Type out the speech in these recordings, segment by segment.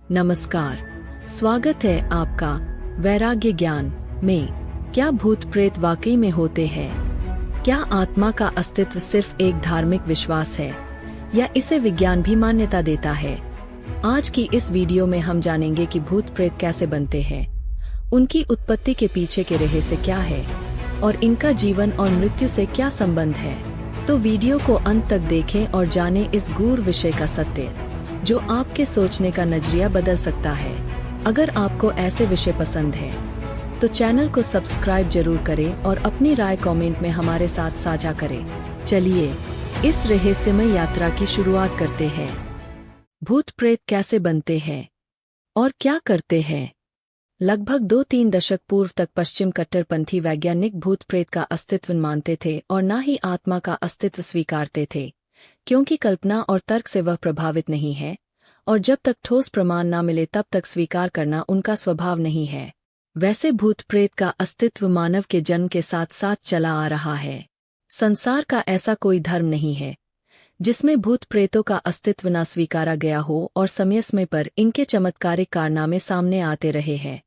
नमस्कार, स्वागत है आपका वैराग्य ज्ञान में। क्या भूत प्रेत वाकई में होते हैं? क्या आत्मा का अस्तित्व सिर्फ एक धार्मिक विश्वास है या इसे विज्ञान भी मान्यता देता है? आज की इस वीडियो में हम जानेंगे कि भूत प्रेत कैसे बनते हैं, उनकी उत्पत्ति के पीछे के रहस्य क्या है और इनका जीवन और मृत्यु से क्या संबंध है। तो वीडियो को अंत तक देखें और जानें इस गूढ़ विषय का सत्य, जो आपके सोचने का नजरिया बदल सकता है। अगर आपको ऐसे विषय पसंद है तो चैनल को सब्सक्राइब जरूर करें और अपनी राय कमेंट में हमारे साथ साझा करें। चलिए इस रहस्यमय यात्रा की शुरुआत करते हैं। भूत प्रेत कैसे बनते हैं और क्या करते हैं? लगभग 2-3 दशक पूर्व तक पश्चिम कट्टरपंथी वैज्ञानिक भूत प्रेत का अस्तित्व मानते थे और न ही आत्मा का अस्तित्व स्वीकारते थे, क्योंकि कल्पना और तर्क से वह प्रभावित नहीं है और जब तक ठोस प्रमाण न मिले तब तक स्वीकार करना उनका स्वभाव नहीं है। वैसे भूत प्रेत का अस्तित्व मानव के जन्म के साथ साथ चला आ रहा है। संसार का ऐसा कोई धर्म नहीं है जिसमें भूत प्रेतों का अस्तित्व न स्वीकारा गया हो और समय समय पर इनके चमत्कारिक कारनामे सामने आते रहे हैं।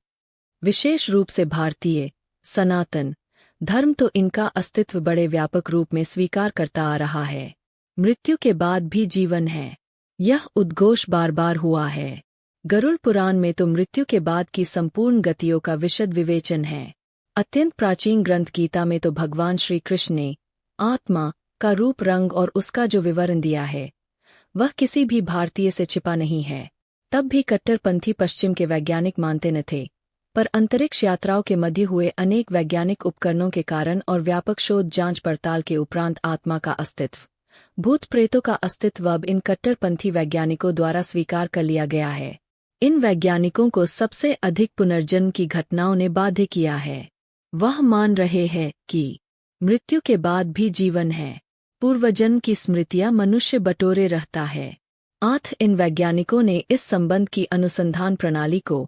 विशेष रूप से भारतीय सनातन धर्म तो इनका अस्तित्व बड़े व्यापक रूप में स्वीकार करता आ रहा है। मृत्यु के बाद भी जीवन है, यह उद्घोष बार बार हुआ है। गरुड़ पुराण में तो मृत्यु के बाद की संपूर्ण गतियों का विशद विवेचन है। अत्यंत प्राचीन ग्रंथ गीता में तो भगवान श्री कृष्ण ने आत्मा का रूप, रंग और उसका जो विवरण दिया है वह किसी भी भारतीय से छिपा नहीं है। तब भी कट्टरपंथी पश्चिम के वैज्ञानिक मानते न थे, पर अंतरिक्ष यात्राओं के मध्य हुए अनेक वैज्ञानिक उपकरणों के कारण और व्यापक शोध जांच पड़ताल के उपरांत आत्मा का अस्तित्व, भूत प्रेतों का अस्तित्व अब इन कट्टरपंथी वैज्ञानिकों द्वारा स्वीकार कर लिया गया है। इन वैज्ञानिकों को सबसे अधिक पुनर्जन्म की घटनाओं ने बाध्य किया है। वह मान रहे हैं कि मृत्यु के बाद भी जीवन है, पूर्वजन्म की स्मृतियां मनुष्य बटोरे रहता है। इन वैज्ञानिकों ने इस संबंध की अनुसंधान प्रणाली को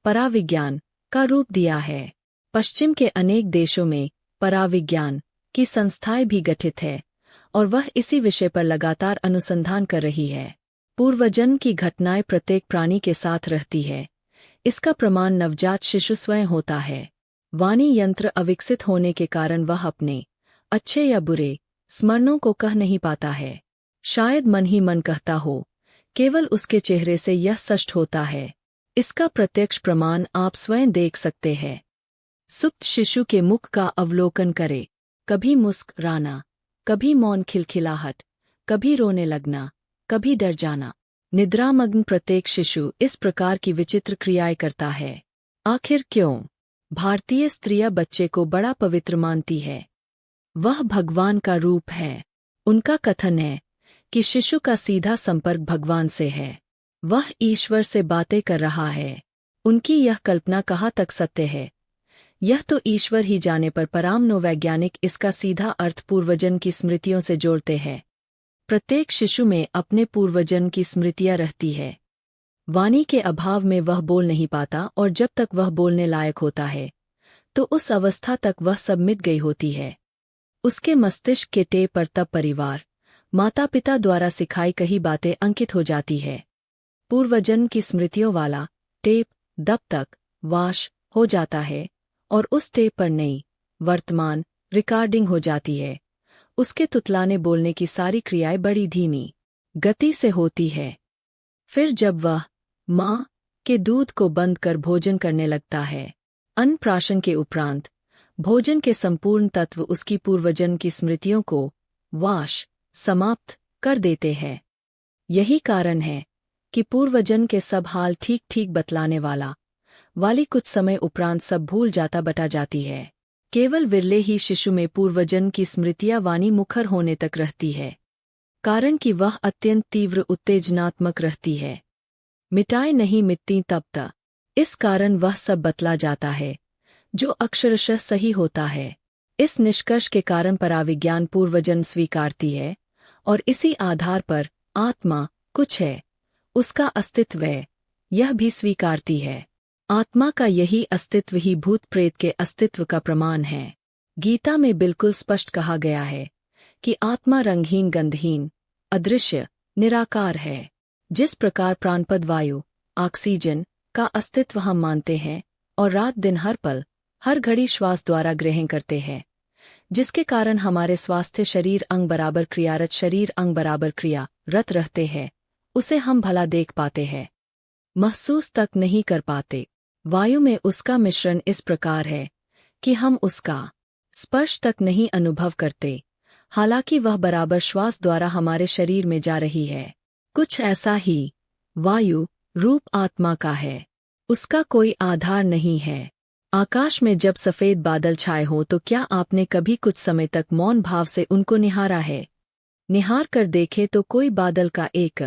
पराविज्ञान का रूप दिया है। पश्चिम के अनेक देशों में पराविज्ञान की संस्थाएं भी गठित है और वह इसी विषय पर लगातार अनुसंधान कर रही है। पूर्वजन्म की घटनाएं प्रत्येक प्राणी के साथ रहती है। इसका प्रमाण नवजात शिशु स्वयं होता है। वाणी यंत्र अविकसित होने के कारण वह अपने अच्छे या बुरे स्मरणों को कह नहीं पाता है। शायद मन ही मन कहता हो, केवल उसके चेहरे से यह स्पष्ट होता है। इसका प्रत्यक्ष प्रमाण आप स्वयं देख सकते हैं। सुप्त शिशु के मुख का अवलोकन करें। कभी मुस्कुराना, कभी मौन खिलखिलाहट, कभी रोने लगना, कभी डर जाना। निद्रामग्न प्रत्येक शिशु इस प्रकार की विचित्र क्रियाएं करता है। आखिर क्यों? भारतीय स्त्रियां बच्चे को बड़ा पवित्र मानती है। वह भगवान का रूप है। उनका कथन है कि शिशु का सीधा संपर्क भगवान से है, वह ईश्वर से बातें कर रहा है। उनकी यह कल्पना कहाँ तक सत्य है यह तो ईश्वर ही जाने, पर परामनोवैज्ञानिक इसका सीधा अर्थ पूर्वजन्म की स्मृतियों से जोड़ते हैं। प्रत्येक शिशु में अपने पूर्वजन्म की स्मृतियां रहती है। वाणी के अभाव में वह बोल नहीं पाता और जब तक वह बोलने लायक होता है तो उस अवस्था तक वह सब मिट गई होती है। उसके मस्तिष्क के टेप पर तब परिवार, माता पिता द्वारा सिखाई कही बातें अंकित हो जाती है। पूर्वजन्म की स्मृतियों वाला टेप दब तक वाश हो जाता है और उस टेप पर नई वर्तमान रिकॉर्डिंग हो जाती है। उसके तुतलाने बोलने की सारी क्रियाएं बड़ी धीमी गति से होती है। फिर जब वह माँ के दूध को बंद कर भोजन करने लगता है, अन्नप्राशन के उपरांत भोजन के संपूर्ण तत्व उसकी पूर्वजन्म की स्मृतियों को वाश समाप्त कर देते हैं। यही कारण है कि पूर्वजन्म के सब हाल ठीक ठीक बतलाने वाली कुछ समय उपरांत सब भूल जाता बटा जाती है। केवल विरले ही शिशु में पूर्वजन्म की स्मृतियां वाणी मुखर होने तक रहती है, कारण कि वह अत्यंत तीव्र उत्तेजनात्मक रहती है। मिटाए नहीं मिटती तब तक। इस कारण वह सब बतला जाता है जो अक्षरशः सही होता है। इस निष्कर्ष के कारण पराविज्ञान पूर्वजन्म स्वीकारती है और इसी आधार पर आत्मा कुछ है, उसका अस्तित्व है, यह भी स्वीकारती है। आत्मा का यही अस्तित्व ही भूत प्रेत के अस्तित्व का प्रमाण है। गीता में बिल्कुल स्पष्ट कहा गया है कि आत्मा रंगहीन, गंधहीन, अदृश्य, निराकार है। जिस प्रकार प्राणपद वायु ऑक्सीजन का अस्तित्व हम मानते हैं और रात दिन हर पल हर घड़ी श्वास द्वारा ग्रहण करते हैं, जिसके कारण हमारे स्वास्थ्य शरीर अंग बराबर क्रियारत शरीर अंग बराबर क्रियारत रहते हैं, उसे हम भला देख पाते हैं, महसूस तक नहीं कर पाते। वायु में उसका मिश्रण इस प्रकार है कि हम उसका स्पर्श तक नहीं अनुभव करते, हालांकि वह बराबर श्वास द्वारा हमारे शरीर में जा रही है। कुछ ऐसा ही वायु रूप आत्मा का है, उसका कोई आधार नहीं है। आकाश में जब सफेद बादल छाए हों तो क्या आपने कभी कुछ समय तक मौन भाव से उनको निहारा है? निहार कर देखे तो कोई बादल का एक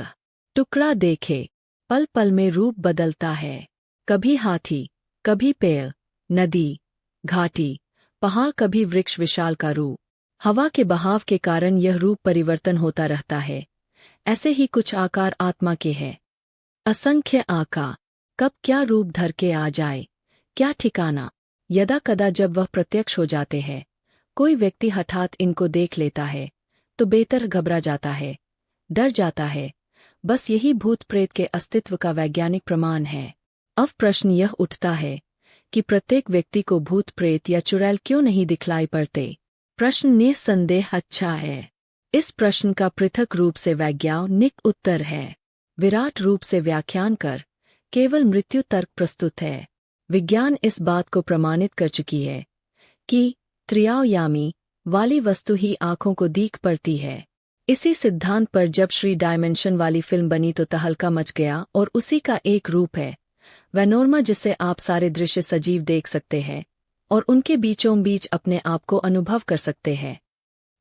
टुकड़ा देखे, पल पल में रूप बदलता है। कभी हाथी, कभी पेड़, नदी, घाटी, पहाड़, कभी वृक्ष विशाल का रूप। हवा के बहाव के कारण यह रूप परिवर्तन होता रहता है। ऐसे ही कुछ आकार आत्मा के हैं। असंख्य आकार कब क्या रूप धर के आ जाए, क्या ठिकाना। यदा कदा जब वह प्रत्यक्ष हो जाते हैं, कोई व्यक्ति हठात इनको देख लेता है तो बेतर घबरा जाता है, डर जाता है। बस यही भूत प्रेत के अस्तित्व का वैज्ञानिक प्रमाण है। अब प्रश्न यह उठता है कि प्रत्येक व्यक्ति को भूत प्रेत या चुड़ैल क्यों नहीं दिखलाई पड़ते? प्रश्न निस्संदेह अच्छा है। इस प्रश्न का पृथक रूप से वैज्ञानिक उत्तर है। विराट रूप से व्याख्यान कर केवल मृत्यु तर्क प्रस्तुत है। विज्ञान इस बात को प्रमाणित कर चुकी है कि त्रिआयामी वाली वस्तु ही आंखों को दीख पड़ती है। इसी सिद्धांत पर जब श्री डायमेंशन वाली फिल्म बनी तो तहलका मच गया और उसी का एक रूप है वेनोरमा, जिसे आप सारे दृश्य सजीव देख सकते हैं और उनके बीचों बीच अपने आप को अनुभव कर सकते हैं।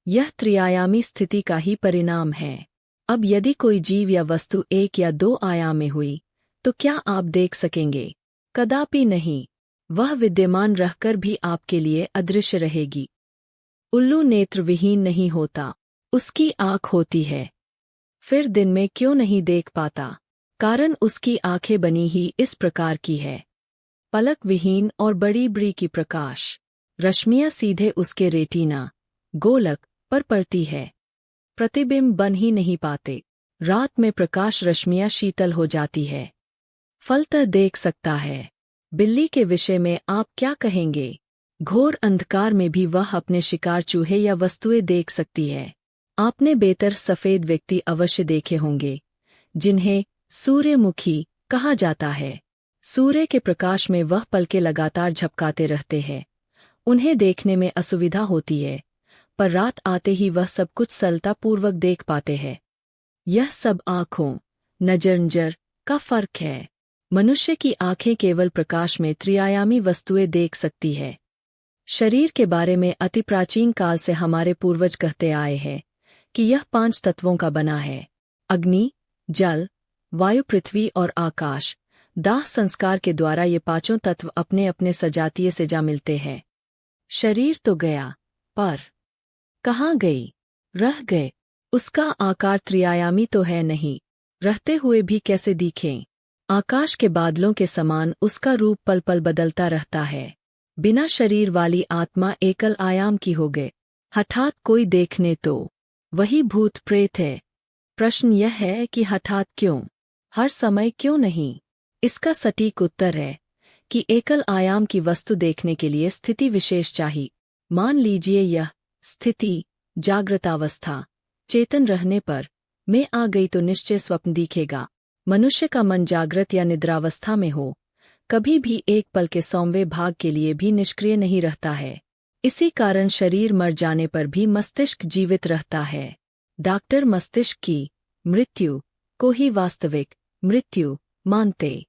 यह त्रिआयामी स्थिति का ही परिणाम है। अब यदि कोई जीव या वस्तु एक या दो आयाम में हुई तो क्या आप देख सकेंगे? कदापि नहीं। वह विद्यमान रहकर भी आपके लिए अदृश्य रहेगी। उल्लू नेत्र विहीन नहीं होता, उसकी आँख होती है। फिर दिन में क्यों नहीं देख पाता? कारण उसकी आंखें बनी ही इस प्रकार की है। पलक विहीन और बड़ी बड़ी की प्रकाश रश्मियां सीधे उसके रेटिना गोलक पर पड़ती है, प्रतिबिंब बन ही नहीं पाते। रात में प्रकाश रश्मियां शीतल हो जाती है, फलतः देख सकता है। बिल्ली के विषय में आप क्या कहेंगे? घोर अंधकार में भी वह अपने शिकार चूहे या वस्तुएं देख सकती है। आपने बेहतर सफेद व्यक्ति अवश्य देखे होंगे जिन्हें सूर्यमुखी कहा जाता है। सूर्य के प्रकाश में वह पलके लगातार झपकाते रहते हैं। उन्हें देखने में असुविधा होती है, पर रात आते ही वह सब कुछ सरलतापूर्वक देख पाते हैं। यह सब आँखों नजर का फर्क है। मनुष्य की आंखें केवल प्रकाश में त्रिआयामी वस्तुएं देख सकती है। शरीर के बारे में अति प्राचीन काल से हमारे पूर्वज कहते आए हैं कि यह 5 तत्वों का बना है: अग्नि, जल, वायु, पृथ्वी और आकाश। दाह संस्कार के द्वारा ये 5 तत्व अपने अपने सजातीय से जा मिलते हैं। शरीर तो गया, पर कहाँ गई? रह गए। उसका आकार त्रिआयामी तो है नहीं, रहते हुए भी कैसे दिखें? आकाश के बादलों के समान उसका रूप पल पल बदलता रहता है। बिना शरीर वाली आत्मा एकल आयाम की हो गए। हठात कोई देखने तो वही भूत प्रेत है। प्रश्न यह है कि हठात क्यों, हर समय क्यों नहीं? इसका सटीक उत्तर है कि एकल आयाम की वस्तु देखने के लिए स्थिति विशेष चाहिए। मान लीजिए यह स्थिति जागृतावस्था चेतन रहने पर मैं आ गई तो निश्चय स्वप्न दिखेगा। मनुष्य का मन जागृत या निद्रावस्था में हो, कभी भी एक पल के 100वें भाग के लिए भी निष्क्रिय नहीं रहता है। इसी कारण शरीर मर जाने पर भी मस्तिष्क जीवित रहता है। डॉक्टर मस्तिष्क की मृत्यु को ही वास्तविक मृत्यु मानते।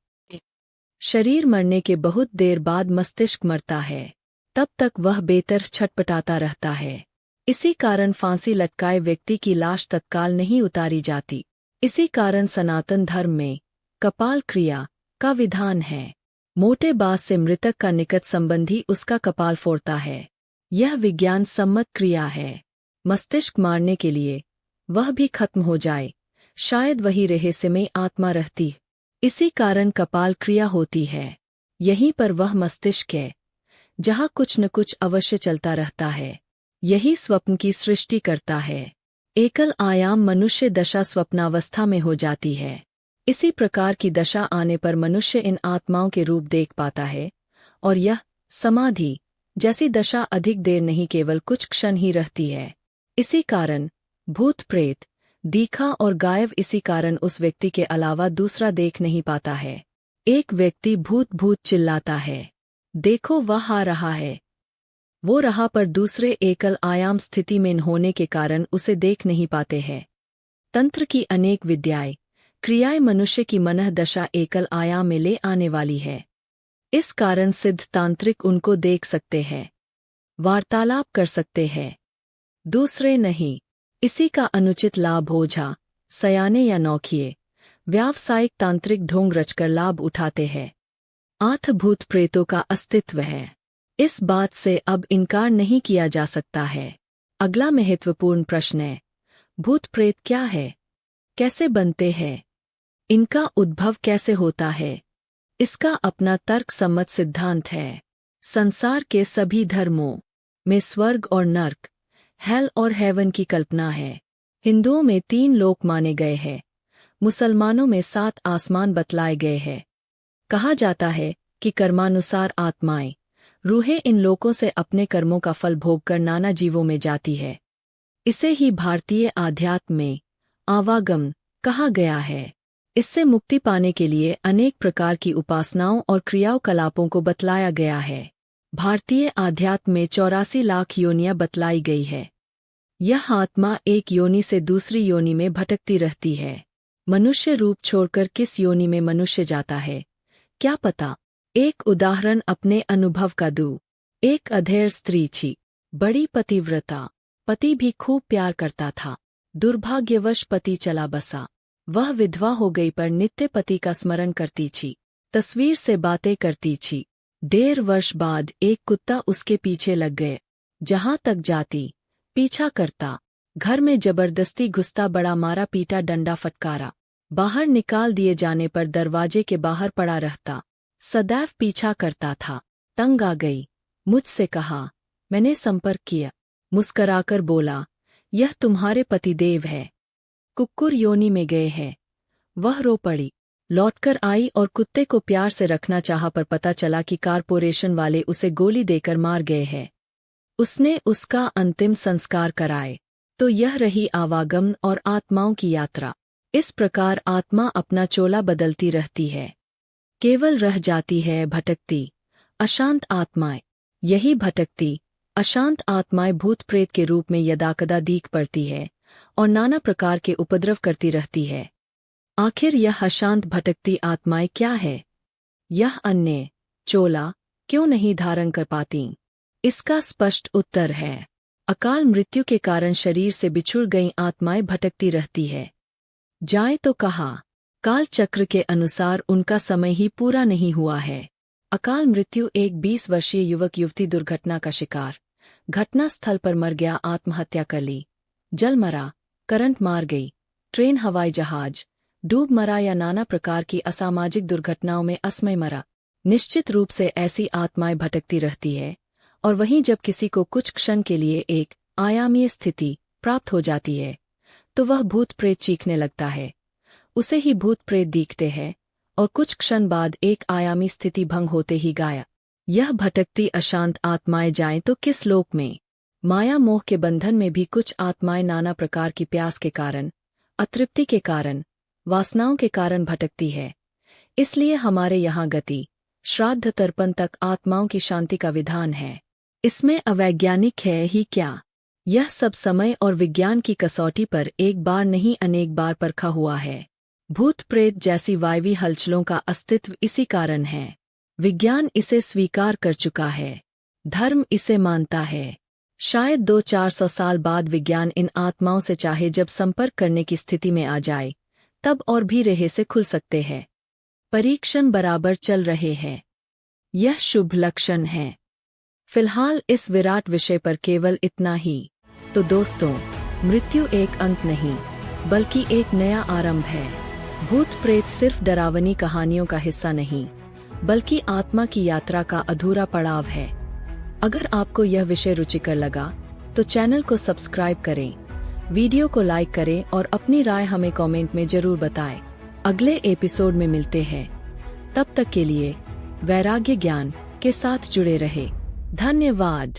शरीर मरने के बहुत देर बाद मस्तिष्क मरता है, तब तक वह बेतर छटपटाता रहता है। इसी कारण फांसी लटकाए व्यक्ति की लाश तत्काल नहीं उतारी जाती। इसी कारण सनातन धर्म में कपाल क्रिया का विधान है। मोटे बात से मृतक का निकट संबंधी उसका कपाल फोड़ता है। यह विज्ञान सम्मत क्रिया है। मस्तिष्क मारने के लिए वह भी खत्म हो जाए, शायद वही रहस्यमय आत्मा रहती। इसी कारण कपाल क्रिया होती है। यहीं पर वह मस्तिष्क है जहाँ कुछ न कुछ अवश्य चलता रहता है। यही स्वप्न की सृष्टि करता है। एकल आयाम मनुष्य दशा स्वप्नावस्था में हो जाती है। इसी प्रकार की दशा आने पर मनुष्य इन आत्माओं के रूप देख पाता है, और यह समाधि जैसी दशा अधिक देर नहीं केवल कुछ क्षण ही रहती है। इसी कारण भूत प्रेत दिखा और गायब इसी कारण उस व्यक्ति के अलावा दूसरा देख नहीं पाता है। एक व्यक्ति भूत भूत चिल्लाता है, देखो वह आ रहा है। वो रहा पर दूसरे एकल आयाम स्थिति में होने के कारण उसे देख नहीं पाते हैं। तंत्र की अनेक विद्याएं क्रियाएं मनुष्य की मनः दशा एकल आयाम में ले आने वाली है। इस कारण सिद्ध तांत्रिक उनको देख सकते हैं, वार्तालाप कर सकते हैं, दूसरे नहीं। इसी का अनुचित लाभ ओझा, सयाने या नौखिए, व्यावसायिक तांत्रिक ढोंग रचकर लाभ उठाते हैं। आठ भूत प्रेतों का अस्तित्व है, इस बात से अब इनकार नहीं किया जा सकता है। अगला महत्वपूर्ण प्रश्न है, भूत प्रेत क्या है, कैसे बनते हैं, इनका उद्भव कैसे होता है? इसका अपना तर्कसम्मत सिद्धांत है। संसार के सभी धर्मों में स्वर्ग और नर्क, हेल और हेवन की कल्पना है। हिंदुओं में 3 लोक माने गए हैं, मुसलमानों में 7 आसमान बतलाए गए हैं। कहा जाता है कि कर्मानुसार आत्माएं, रूहें इन लोकों से अपने कर्मों का फल भोगकर नाना जीवों में जाती है। इसे ही भारतीय आध्यात्म में आवागम कहा गया है। इससे मुक्ति पाने के लिए अनेक प्रकार की उपासनाओं और क्रियाकलापों को बतलाया गया है। भारतीय आध्यात्म में 84 लाख योनियां बतलाई गई है। यह आत्मा एक योनि से दूसरी योनि में भटकती रहती है। मनुष्य रूप छोड़कर किस योनि में मनुष्य जाता है, क्या पता। एक उदाहरण अपने अनुभव का दूं। एक अधेड़ स्त्री थी, बड़ी पतिव्रता। पति भी खूब प्यार करता था। दुर्भाग्यवश पति चला बसा। वह विधवा हो गई पर नित्य पति का स्मरण करती थी, तस्वीर से बातें करती थी। 1.5 वर्ष बाद एक कुत्ता उसके पीछे लग गए। जहां तक जाती पीछा करता। घर में जबरदस्ती घुसता, बड़ा मारा पीटा, डंडा फटकारा। बाहर निकाल दिए जाने पर दरवाजे के बाहर पड़ा रहता। सदैव पीछा करता था। तंग आ गई, मुझसे कहा, मैंने संपर्क किया। मुस्कराकर बोला, यह तुम्हारे पतिदेव है, कुक्कुर योनि में गए हैं। वह रो पड़ी। लौटकर आई और कुत्ते को प्यार से रखना चाहा पर पता चला कि कारपोरेशन वाले उसे गोली देकर मार गए हैं। उसने उसका अंतिम संस्कार कराए। तो यह रही आवागमन और आत्माओं की यात्रा। इस प्रकार आत्मा अपना चोला बदलती रहती है, केवल रह जाती है भटकती अशांत आत्माएं। यही भटकती अशांत आत्माएं भूत प्रेत के रूप में यदाकदा दीख पड़ती है और नाना प्रकार के उपद्रव करती रहती है। आखिर यह अशांत भटकती आत्माएं क्या है? यह अन्य चोला क्यों नहीं धारण कर पाती? इसका स्पष्ट उत्तर है, अकाल मृत्यु के कारण शरीर से बिछुड़ गई आत्माएं भटकती रहती है। जाए तो कहा, काल चक्र के अनुसार उनका समय ही पूरा नहीं हुआ है। अकाल मृत्यु एक 20 वर्षीय युवक युवती दुर्घटना का शिकार, घटना स्थल पर मर गया, आत्महत्या कर ली। जल मरा, करंट मार गई, ट्रेन हवाई जहाज डूब मरा या नाना प्रकार की असामाजिक दुर्घटनाओं में असमय मरा। निश्चित रूप से ऐसी आत्माएं भटकती रहती है और वहीं जब किसी को कुछ क्षण के लिए एक आयामीय स्थिति प्राप्त हो जाती है तो वह भूत प्रेत चीखने लगता है। उसे ही भूत प्रेत दिखते हैं और कुछ क्षण बाद एक आयामी स्थिति भंग होते ही गायब। यह भटकती अशांत आत्माएं जाएं तो किस लोक में? माया मोह के बंधन में भी कुछ आत्माएं नाना प्रकार की प्यास के कारण, अतृप्ति के कारण, वासनाओं के कारण भटकती है। इसलिए हमारे यहाँ गति श्राद्ध तर्पण तक आत्माओं की शांति का विधान है। इसमें अवैज्ञानिक है ही क्या? यह सब समय और विज्ञान की कसौटी पर एक बार नहीं अनेक बार परखा हुआ है। भूत प्रेत जैसी वायवी हलचलों का अस्तित्व इसी कारण है। विज्ञान इसे स्वीकार कर चुका है, धर्म इसे मानता है। शायद 200-400 साल बाद विज्ञान इन आत्माओं से चाहे जब संपर्क करने की स्थिति में आ जाए तब और भी रेहे से खुल सकते हैं। परीक्षण बराबर चल रहे हैं, यह शुभ लक्षण है। फिलहाल इस विराट विषय पर केवल इतना ही। तो दोस्तों, मृत्यु एक अंत नहीं बल्कि एक नया आरंभ है। भूत प्रेत सिर्फ डरावनी कहानियों का हिस्सा नहीं बल्कि आत्मा की यात्रा का अधूरा पड़ाव है। अगर आपको यह विषय रुचिकर लगा तो चैनल को सब्सक्राइब करें, वीडियो को लाइक करें और अपनी राय हमें कमेंट में जरूर बताएं। अगले एपिसोड में मिलते हैं। तब तक के लिए वैराग्य ज्ञान के साथ जुड़े रहे। धन्यवाद।